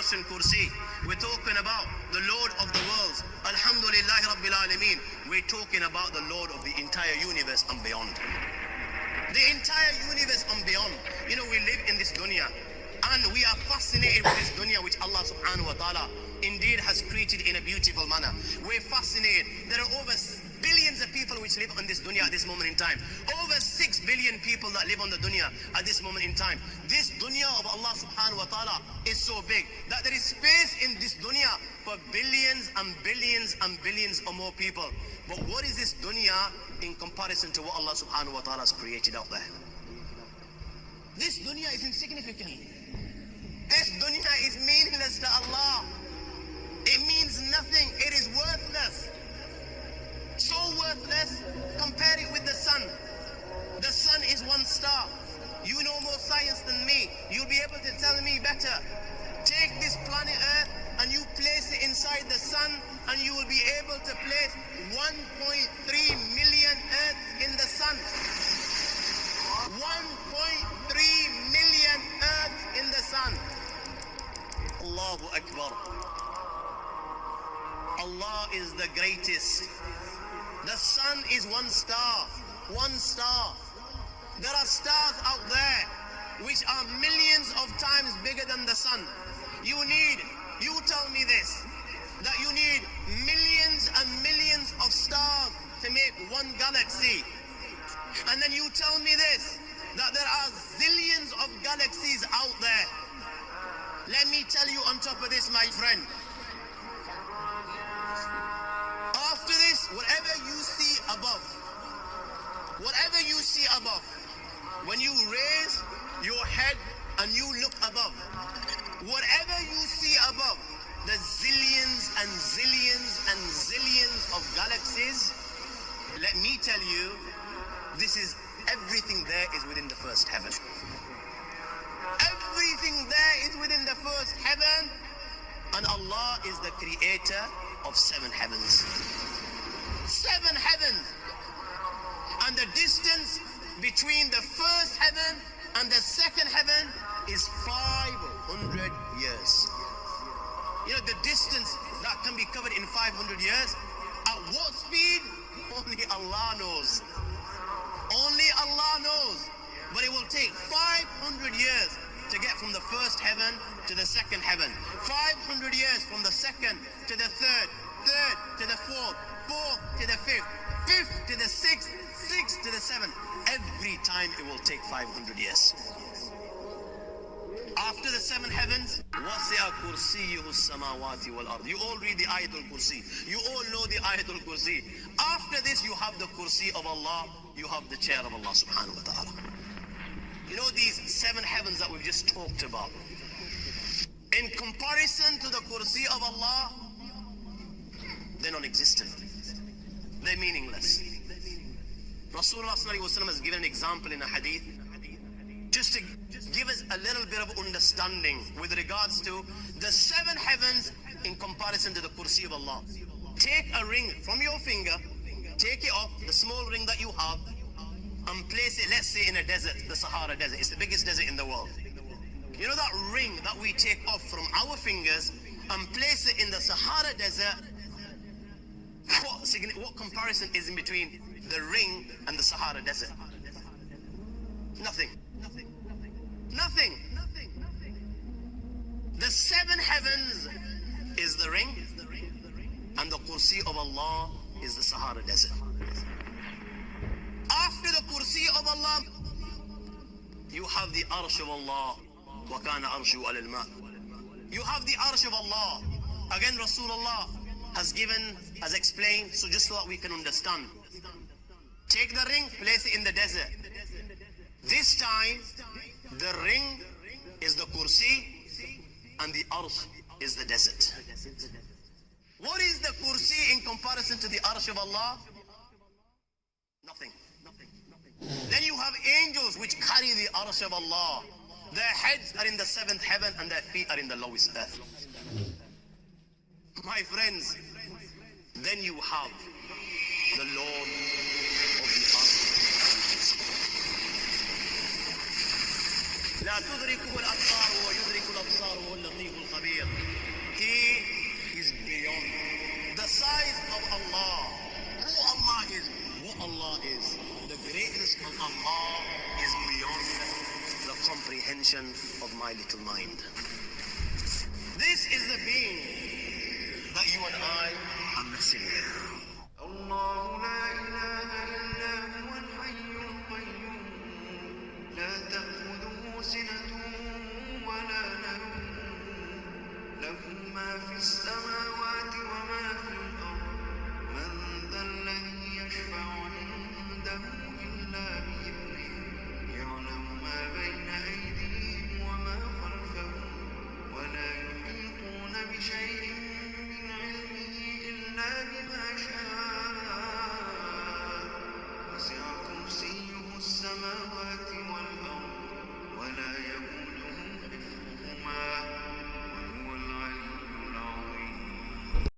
arsh and kursi. We're talking about the Lord of the worlds. Alhamdulillah Rabbil Alameen. We're talking about the Lord of the entire universe and beyond. The entire universe and beyond. You know, we live in this dunya and we are fascinated with this dunya which Allah subhanahu wa ta'ala indeed has created in a beautiful manner. We're fascinated. There are over billions of people which live on this dunya at this moment in time. Over 6 billion people that live on the dunya at this moment in time. This dunya of Allah subhanahu wa ta'ala is so big that there is space in this dunya for billions and billions and billions or more people. But what is this dunya in comparison to what Allah subhanahu wa ta'ala has created out there? This dunya is insignificant. This dunya is meaningless to Allah. It means nothing. It is worthless. So worthless. Compare it with the sun. The sun is one star. You know more science than me. You'll be able to tell me better. Take this planet Earth and you place it inside the sun and you will be able to place 1.3 million Earths in the sun. 1.3 million Earths in the sun. Allahu Akbar. Allah is the greatest. The sun is one star. One star. There are stars out there which are millions of times bigger than the sun. You tell me this, that you need millions and millions of stars to make one galaxy. And then you tell me this, that there are zillions of galaxies out there. Let me tell you on top of this, my friend. After this, whatever you see above, when you raise your head and you look above, whatever you see above, the zillions and zillions and zillions of galaxies, let me tell you, everything there is within the first heaven. Everything there is within the first heaven, and Allah is the creator of 7 heavens. 7 heavens. And the distance between the first heaven and the second heaven is 500 years. You know, the distance that can be covered in 500 years, at what speed? Only Allah knows. Only Allah knows. But it will take 500 years to get from the first heaven to the second heaven. 500 years from the second to the third, third to the fourth, fourth to the fifth, fifth to the sixth, sixth to the seventh. Every time it will take 500 years. After the 7 heavens, وَسِعَ كُرْسِيُّهُ السَّمَاوَاتِ وَالْأَرْضِ. You all read the Ayatul Kursi. You all know the Ayatul Kursi. After this, you have the Kursi of Allah. You have the chair of Allah subhanahu wa ta'ala. You know these 7 heavens that we've just talked about. In comparison to the Kursi of Allah, they're non-existent. They're meaningless. Rasulullah sallallahu alaihi wasallam has given an example in a hadith just to give us a little bit of understanding with regards to the 7 heavens in comparison to the Kursi of Allah. Take a ring from your finger, take it off, the small ring that you have, and place it, let's say, in a desert, the Sahara Desert. It's the biggest desert in the world. You know that ring that we take off from our fingers and place it in the Sahara Desert? What comparison is in between the ring and the Sahara Desert? Nothing. Nothing. The 7 heavens is the ring, and the Kursi of Allah is the Sahara Desert. After the Kursi of Allah, you have the Arsh of Allah. وَكَانَ أَرْشُهُ عَلَى الْمَاءِ. You have the Arsh of Allah. Again, Rasulullah has explained, so just so that we can understand. Take the ring, place it in the desert. This time, the ring is the Kursi and the Arsh is the desert. What is the Kursi in comparison to the Arsh of Allah? Nothing. Then you have angels which carry the Arsh of Allah. Their heads are in the 7th heaven and their feet are in the lowest earth. My friends, then you have the Lord of the earth. لا تدركه الأبصار وهو يدرك الأبصار وهو اللطيف الخبير. He is beyond the size of Allah. Who Allah is, what Allah is, the greatness of Allah is beyond the comprehension of my little mind. This is the being that you and I are missing here. الله لا إله إلا هو الحي القيوم لا تأخذه سنة ولا نوم له ما في السماوات وما في الأرض من ذا الذي يشفع عنده